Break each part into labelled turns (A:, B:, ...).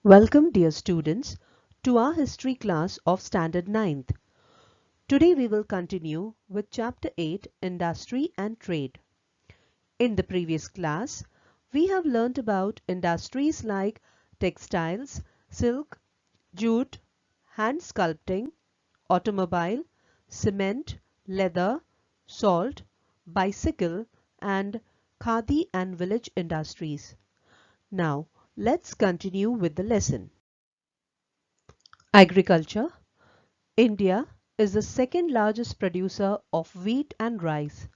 A: Welcome, dear students, to our history class of Standard 9th. Today we will continue with Chapter 8, Industry and Trade. In the previous class, we have learnt about industries like textiles, silk, jute, hand sculpting, automobile, cement, leather, salt, bicycle, and khadi and village industries. Now, let's continue with the lesson. Agriculture. India is the second largest producer of wheat and rice.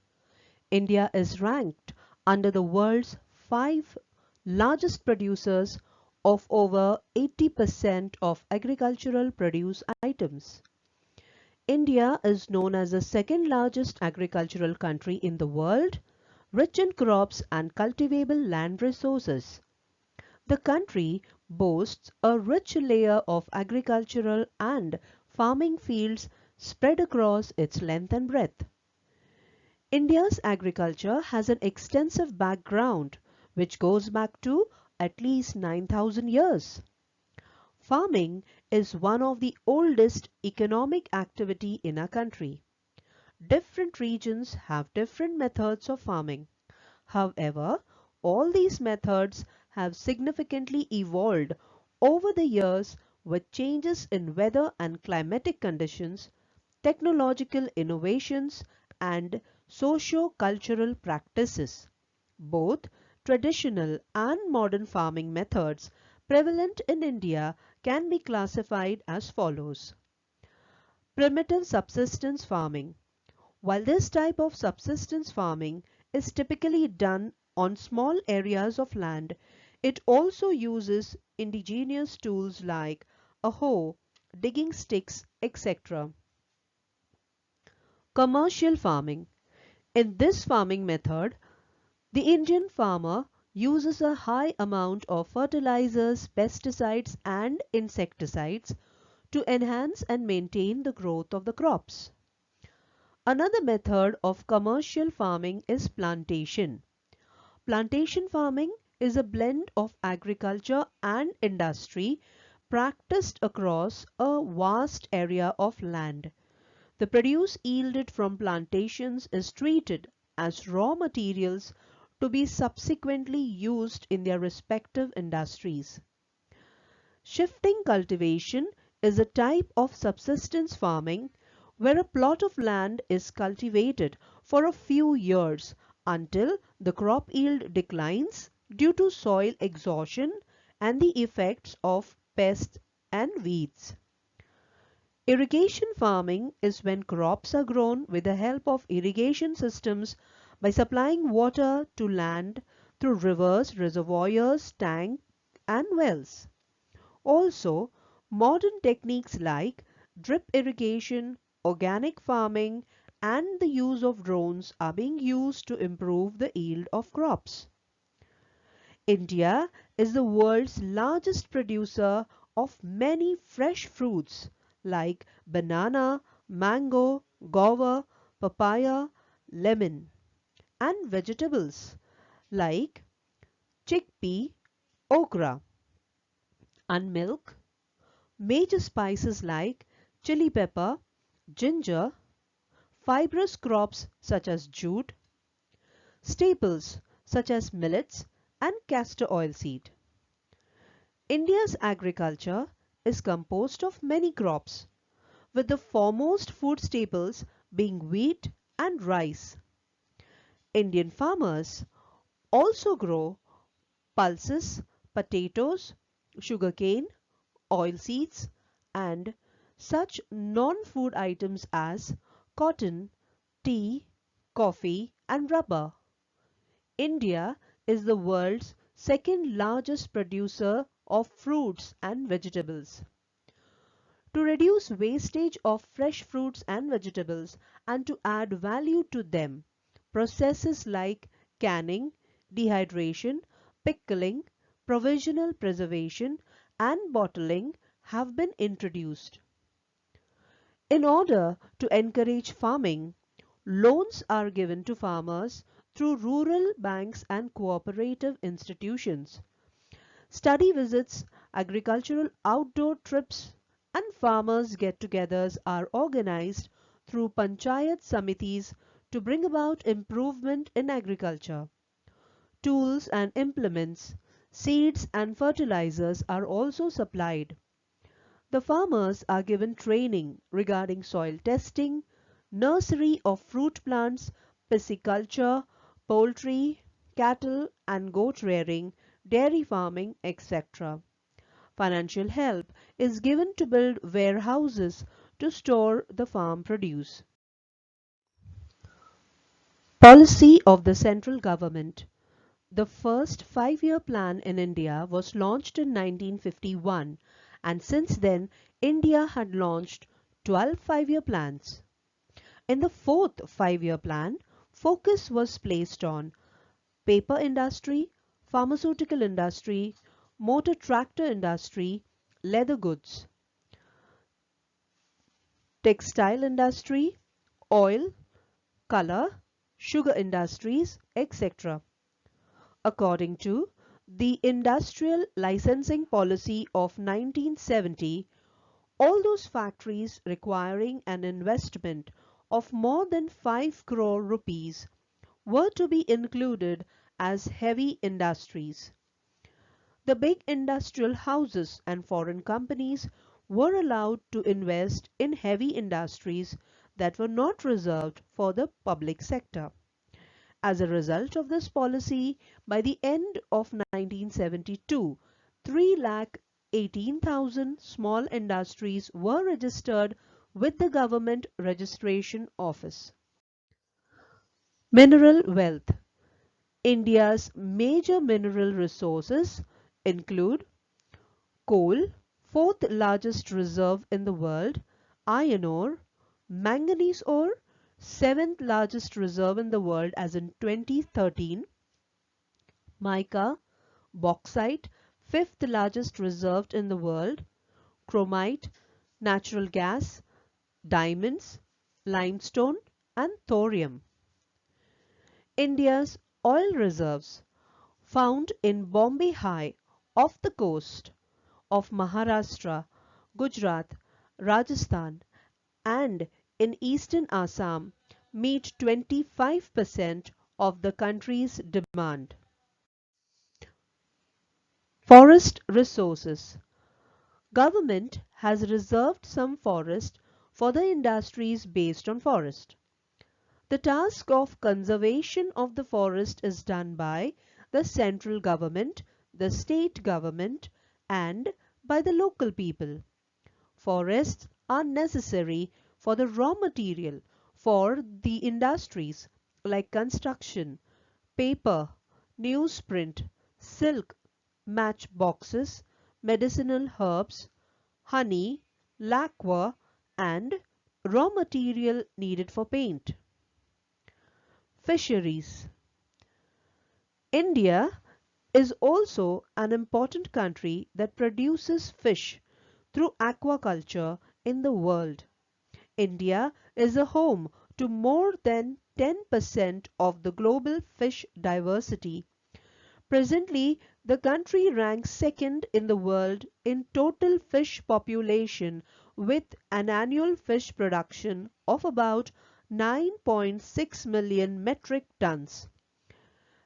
A: India is ranked under the world's 5 largest producers of over 80% of agricultural produce items. India is known as the second largest agricultural country in the world, rich in crops and cultivable land resources. The country boasts a rich layer of agricultural and farming fields spread across its length and breadth. India's agriculture has an extensive background which goes back to at least 9,000 years. Farming is one of the oldest economic activity in our country. Different regions have different methods of farming. However, all these methods have significantly evolved over the years with changes in weather and climatic conditions, technological innovations, and socio-cultural practices. Both traditional and modern farming methods prevalent in India can be classified as follows. Primitive subsistence farming. While this type of subsistence farming is typically done on small areas of land, it also uses indigenous tools like a hoe, digging sticks, etc. Commercial farming. In this farming method, the Indian farmer uses a high amount of fertilizers, pesticides and insecticides to enhance and maintain the growth of the crops. Another method of commercial farming is plantation. Plantation farming is a blend of agriculture and industry practiced across a vast area of land. The produce yielded from plantations is treated as raw materials to be subsequently used in their respective industries. Shifting cultivation is a type of subsistence farming where a plot of land is cultivated for a few years until the crop yield declines due to soil exhaustion and the effects of pests and weeds. Irrigation farming is when crops are grown with the help of irrigation systems by supplying water to land through rivers, reservoirs, tanks, and wells. Also, modern techniques like drip irrigation, organic farming, and the use of drones are being used to improve the yield of crops. India is the world's largest producer of many fresh fruits like banana, mango, guava, papaya, lemon, and vegetables like chickpea, okra, and milk. Major spices like chili pepper, ginger, fibrous crops such as jute, staples such as millets and castor oil seed. India's agriculture is composed of many crops, with the foremost food staples being wheat and rice. Indian farmers also grow pulses, potatoes, sugarcane, oilseeds, and such non-food items as cotton, tea, coffee, and rubber. India is the world's second largest producer of fruits and vegetables. To reduce wastage of fresh fruits and vegetables and to add value to them, processes like canning, dehydration, pickling, provisional preservation, and bottling have been introduced. In order to encourage farming, loans are given to farmers through rural banks and cooperative institutions. Study visits Agricultural outdoor trips and farmers get-togethers are organized through panchayat samitis to bring about improvement in agriculture. Tools and implements, seeds and fertilizers are also supplied. The farmers are given training regarding soil testing, nursery of fruit plants, pisciculture, poultry, cattle and goat rearing, dairy farming, etc. Financial help is given to build warehouses to store the farm produce. Policy of the central government. The first 5-year plan in India was launched in 1951, and since then India had launched 12 5-year plans. In the fourth 5-year plan, focus was placed on paper industry, pharmaceutical industry, motor tractor industry, leather goods, textile industry, oil, color, sugar industries, etc. According to the Industrial Licensing Policy of 1970, all those factories requiring an investment of more than 5 crore rupees were to be included as heavy industries. The big industrial houses and foreign companies were allowed to invest in heavy industries that were not reserved for the public sector. As a result of this policy, by the end of 1972, 3,18,000 small industries were registered with the Government Registration Office. Mineral wealth. India's major mineral resources include coal, fourth largest reserve in the world, iron ore, manganese ore, seventh largest reserve in the world as in 2013, mica, bauxite, fifth largest reserve in the world, chromite, natural gas, diamonds, limestone and thorium. India's oil reserves found in Bombay High off the coast of Maharashtra, Gujarat, Rajasthan and in eastern Assam meet 25% of the country's demand. Forest resources. Government has reserved some forest for the industries based on forest. The task of conservation of the forest is done by the central government, the state government and by the local people. Forests are necessary for the raw material for the industries like construction, paper, newsprint, silk, matchboxes, medicinal herbs, honey, lacquer and raw material needed for paint. Fisheries. India is also an important country that produces fish through aquaculture in the world. India is a home to more than 10% of the global fish diversity. Presently, the country ranks second in the world in total fish population with an annual fish production of about 9.6 million metric tons.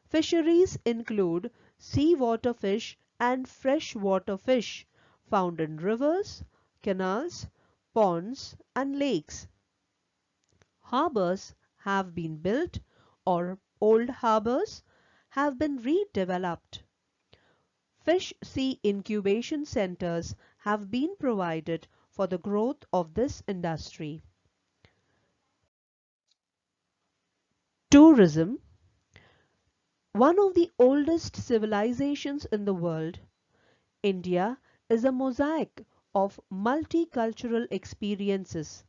A: Fisheries include seawater fish and freshwater fish found in rivers, canals, ponds and lakes. Harbors have been built or old harbors have been redeveloped. Fish sea incubation centers have been provided for the growth of this industry. Tourism. One of the oldest civilizations in the world, India is a mosaic of multicultural experiences.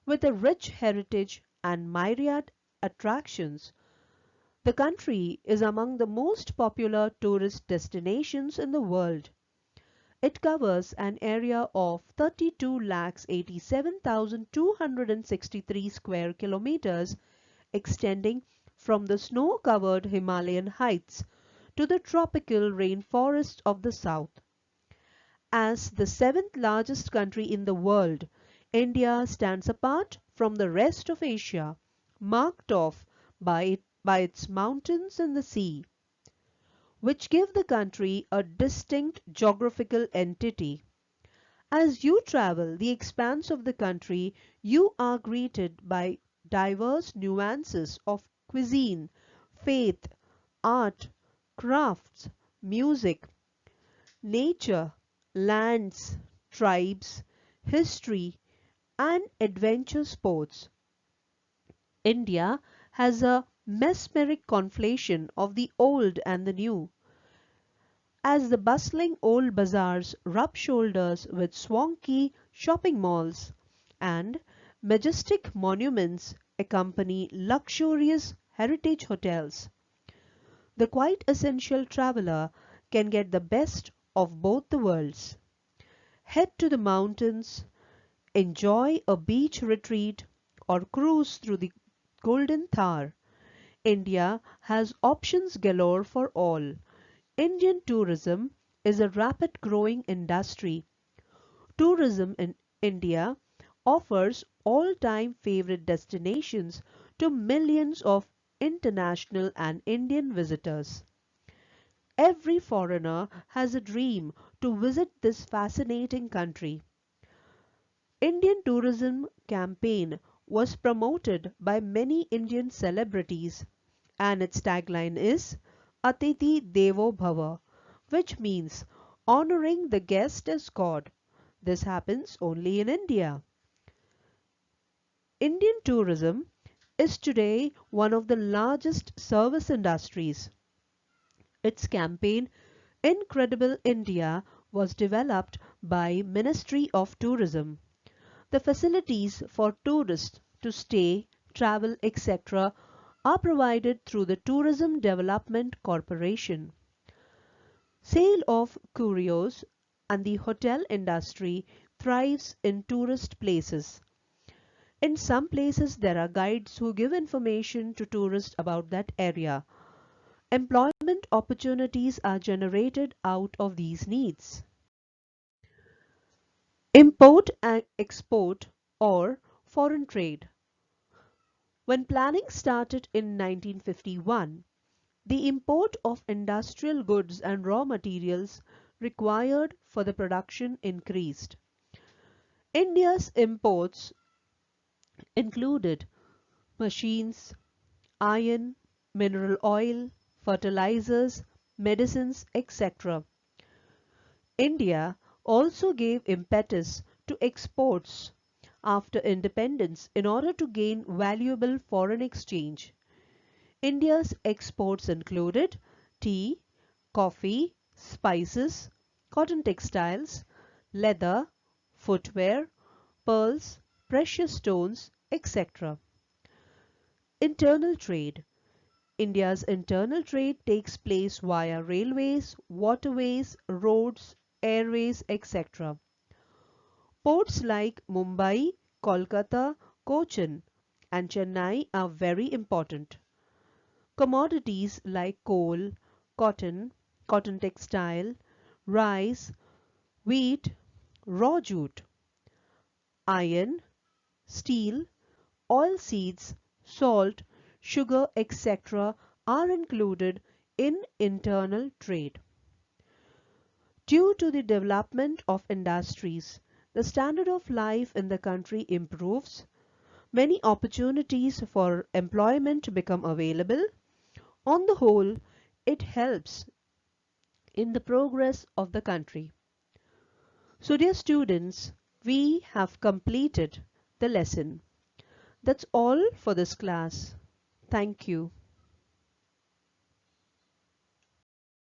A: With a rich heritage and myriad attractions, the country is among the most popular tourist destinations in the world. It covers an area of 32,87,263 square kilometers, extending from the snow-covered Himalayan heights to the tropical rainforests of the south. As the seventh largest country in the world, India stands apart from the rest of Asia, marked off by its mountains and the sea, which give the country a distinct geographical entity. As you travel the expanse of the country, you are greeted by diverse nuances of cuisine, faith, art, crafts, music, nature, lands, tribes, history, and adventure sports. India has a mesmeric conflation of the old and the new, as the bustling old bazaars rub shoulders with swanky shopping malls and majestic monuments accompany luxurious heritage hotels. The quite essential traveler can get the best of both the worlds. Head to the mountains, enjoy a beach retreat, or cruise through the Golden Thar. India has options galore for all. Indian tourism is a rapid growing industry. Tourism in India offers all time favorite destinations to millions of international and Indian visitors. Every foreigner has a dream to visit this fascinating country. Indian tourism campaign was promoted by many Indian celebrities, and its tagline is Atithi Devo Bhava, which means honoring the guest as God. This happens only in India. Indian tourism is today one of the largest service industries. Its campaign Incredible India was developed by Ministry of Tourism. The facilities for tourists to stay, travel, etc. are provided through the Tourism Development Corporation. Sale of curios and the hotel industry thrives in tourist places. In some places there are guides who give information to tourists about that area. Employment opportunities are generated out of these needs. Import and export or foreign trade. When planning started in 1951, the import of industrial goods and raw materials required for the production increased. India's imports included machines, iron, mineral oil, fertilizers, medicines, etc. India also gave impetus to exports after independence in order to gain valuable foreign exchange. India's exports included tea, coffee, spices, cotton textiles, leather, footwear, pearls, precious stones, etc. Internal trade. India's internal trade takes place via railways, waterways, roads, airways, etc. Ports like Mumbai, Kolkata, Cochin, and Chennai are very important. Commodities like coal, cotton, cotton textile, rice, wheat, raw jute, iron, steel, oilseeds, salt, sugar, etc. are included in internal trade. Due to the development of industries, the standard of life in the country improves, many opportunities for employment become available. On the whole, it helps in the progress of the country. So dear students, we have completed the lesson. That's all for this class. Thank you.